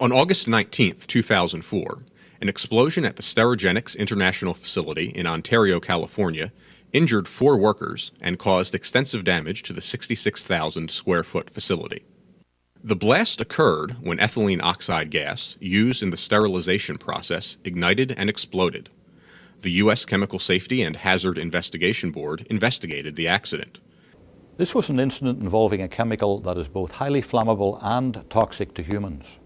On August 19, 2004, an explosion at the Sterigenics International Facility in Ontario, California, injured 4 workers and caused extensive damage to the 66,000 square foot facility. The blast occurred when ethylene oxide gas, used in the sterilization process, ignited and exploded. The U.S. Chemical Safety and Hazard Investigation Board investigated the accident. This was an incident involving a chemical that is both highly flammable and toxic to humans.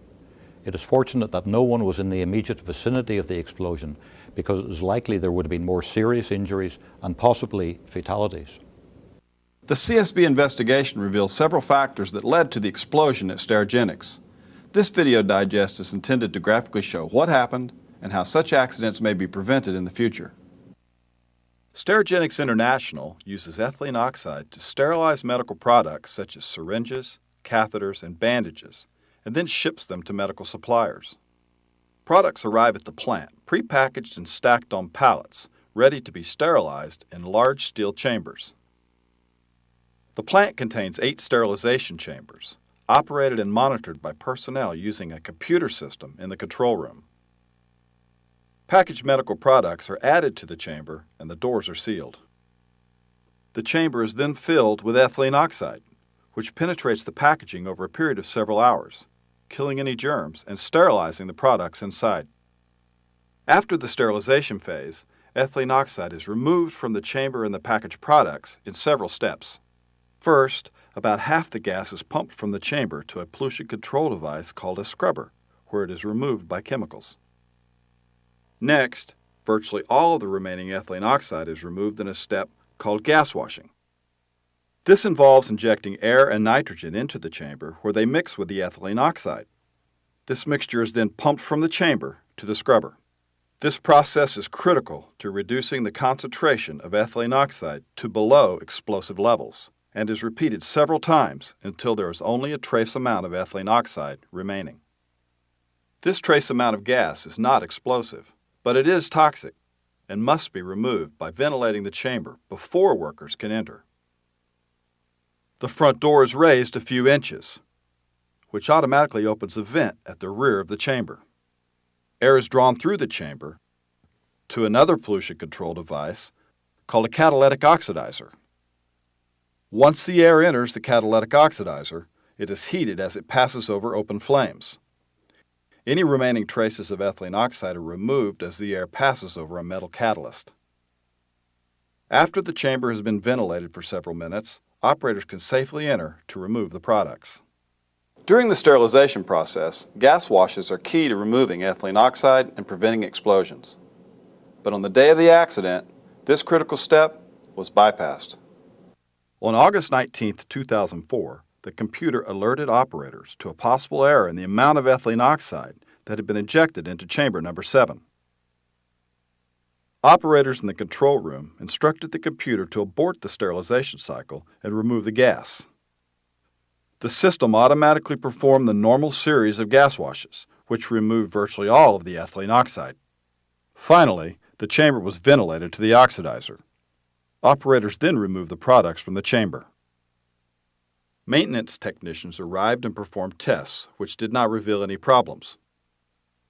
It is fortunate that no one was in the immediate vicinity of the explosion, because it is likely there would have been more serious injuries and possibly fatalities. The CSB investigation reveals several factors that led to the explosion at Sterigenics. This video digest is intended to graphically show what happened and how such accidents may be prevented in the future. Sterigenics International uses ethylene oxide to sterilize medical products such as syringes, catheters, and bandages, and then ships them to medical suppliers. Products arrive at the plant prepackaged and stacked on pallets, ready to be sterilized in large steel chambers. The plant contains 8 sterilization chambers, operated and monitored by personnel using a computer system in the control room. Packaged medical products are added to the chamber and the doors are sealed. The chamber is then filled with ethylene oxide, which penetrates the packaging over a period of several hours, killing any germs and sterilizing the products inside. After the sterilization phase, ethylene oxide is removed from the chamber and the packaged products in several steps. First, about half the gas is pumped from the chamber to a pollution control device called a scrubber, where it is removed by chemicals. Next, virtually all of the remaining ethylene oxide is removed in a step called gas washing. This involves injecting air and nitrogen into the chamber where they mix with the ethylene oxide. This mixture is then pumped from the chamber to the scrubber. This process is critical to reducing the concentration of ethylene oxide to below explosive levels, and is repeated several times until there is only a trace amount of ethylene oxide remaining. This trace amount of gas is not explosive, but it is toxic and must be removed by ventilating the chamber before workers can enter. The front door is raised a few inches, which automatically opens a vent at the rear of the chamber. Air is drawn through the chamber to another pollution control device called a catalytic oxidizer. Once the air enters the catalytic oxidizer, it is heated as it passes over open flames. Any remaining traces of ethylene oxide are removed as the air passes over a metal catalyst. After the chamber has been ventilated for several minutes, operators can safely enter to remove the products. During the sterilization process, gas washes are key to removing ethylene oxide and preventing explosions. But on the day of the accident, this critical step was bypassed. On August 19, 2004, the computer alerted operators to a possible error in the amount of ethylene oxide that had been injected into chamber number 7. Operators in the control room instructed the computer to abort the sterilization cycle and remove the gas. The system automatically performed the normal series of gas washes, which removed virtually all of the ethylene oxide. Finally, the chamber was ventilated to the oxidizer. Operators then removed the products from the chamber. Maintenance technicians arrived and performed tests, which did not reveal any problems.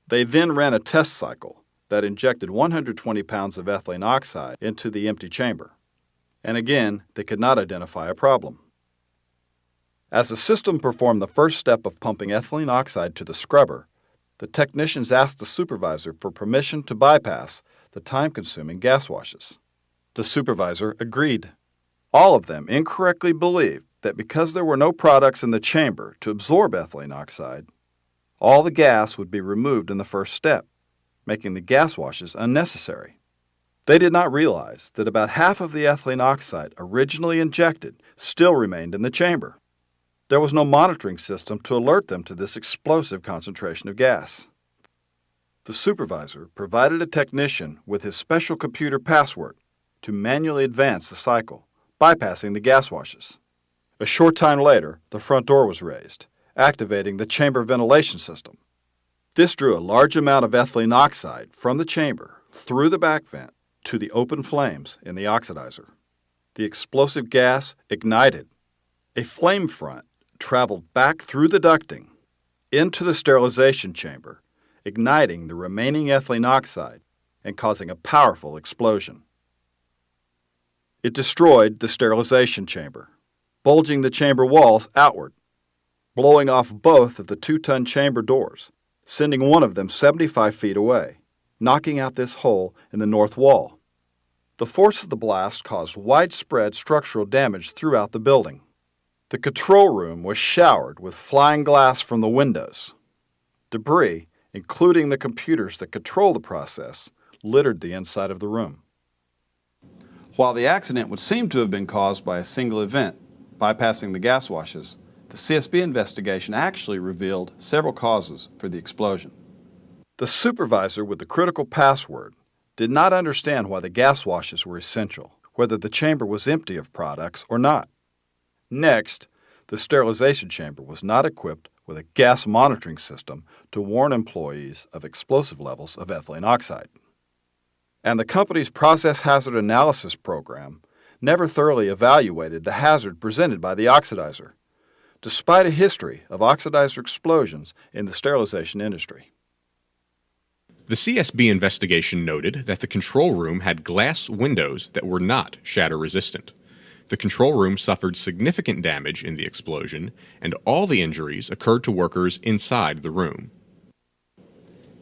They then ran a test cycle that injected 120 pounds of ethylene oxide into the empty chamber. And again, they could not identify a problem. As the system performed the first step of pumping ethylene oxide to the scrubber, the technicians asked the supervisor for permission to bypass the time-consuming gas washes. The supervisor agreed. All of them incorrectly believed that because there were no products in the chamber to absorb ethylene oxide, all the gas would be removed in the first step, making the gas washes unnecessary. They did not realize that about half of the ethylene oxide originally injected still remained in the chamber. There was no monitoring system to alert them to this explosive concentration of gas. The supervisor provided a technician with his special computer password to manually advance the cycle, bypassing the gas washes. A short time later, the front door was raised, activating the chamber ventilation system. This drew a large amount of ethylene oxide from the chamber through the back vent to the open flames in the oxidizer. The explosive gas ignited. A flame front traveled back through the ducting, into the sterilization chamber, igniting the remaining ethylene oxide and causing a powerful explosion. It destroyed the sterilization chamber, bulging the chamber walls outward, blowing off both of the 2-ton chamber doors, sending one of them 75 feet away, knocking out this hole in the north wall. The force of the blast caused widespread structural damage throughout the building. The control room was showered with flying glass from the windows. Debris, including the computers that control the process, littered the inside of the room. While the accident would seem to have been caused by a single event, bypassing the gas washes, the CSB investigation actually revealed several causes for the explosion. The supervisor with the critical password did not understand why the gas washes were essential, whether the chamber was empty of products or not. Next, the sterilization chamber was not equipped with a gas monitoring system to warn employees of explosive levels of ethylene oxide. And the company's process hazard analysis program never thoroughly evaluated the hazard presented by the oxidizer, despite a history of oxidizer explosions in the sterilization industry. The CSB investigation noted that the control room had glass windows that were not shatter-resistant. The control room suffered significant damage in the explosion, and all the injuries occurred to workers inside the room.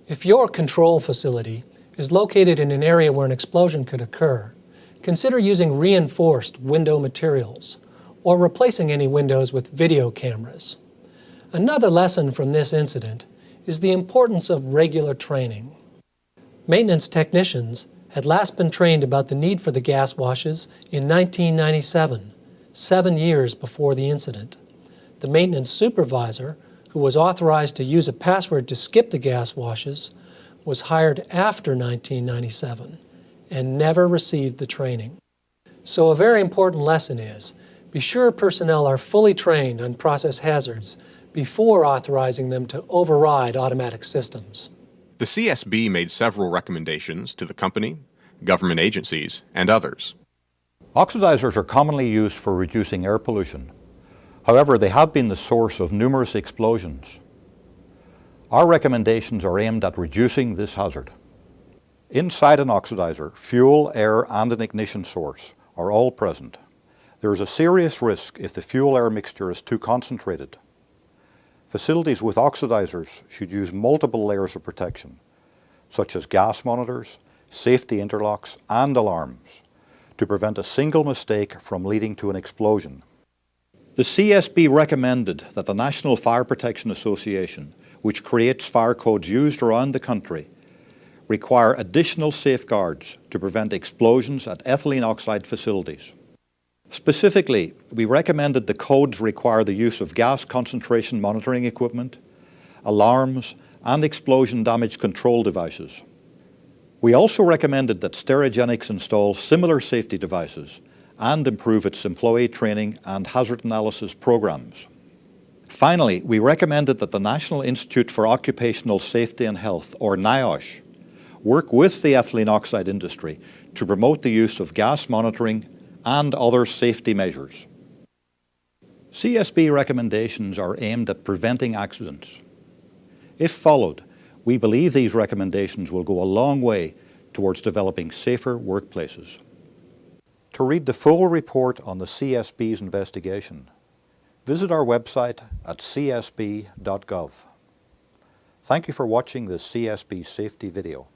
If your control facility is located in an area where an explosion could occur, consider using reinforced window materials or replacing any windows with video cameras. Another lesson from this incident is the importance of regular training. Maintenance technicians had last been trained about the need for the gas washes in 1997, 7 years before the incident. The maintenance supervisor, who was authorized to use a password to skip the gas washes, was hired after 1997 and never received the training. So a very important lesson is, be sure personnel are fully trained on process hazards before authorizing them to override automatic systems. The CSB made several recommendations to the company, government agencies, and others. Oxidizers are commonly used for reducing air pollution. However, they have been the source of numerous explosions. Our recommendations are aimed at reducing this hazard. Inside an oxidizer, fuel, air, and an ignition source are all present. There is a serious risk if the fuel-air mixture is too concentrated. Facilities with oxidizers should use multiple layers of protection, such as gas monitors, safety interlocks, and alarms, to prevent a single mistake from leading to an explosion. The CSB recommended that the National Fire Protection Association, which creates fire codes used around the country, require additional safeguards to prevent explosions at ethylene oxide facilities. Specifically, we recommended the codes require the use of gas concentration monitoring equipment, alarms, and explosion damage control devices. We also recommended that Sterigenics install similar safety devices and improve its employee training and hazard analysis programs. Finally, we recommended that the National Institute for Occupational Safety and Health, or NIOSH, work with the ethylene oxide industry to promote the use of gas monitoring and other safety measures. CSB recommendations are aimed at preventing accidents. If followed, we believe these recommendations will go a long way towards developing safer workplaces. To read the full report on the CSB's investigation, visit our website at csb.gov. Thank you for watching this CSB safety video.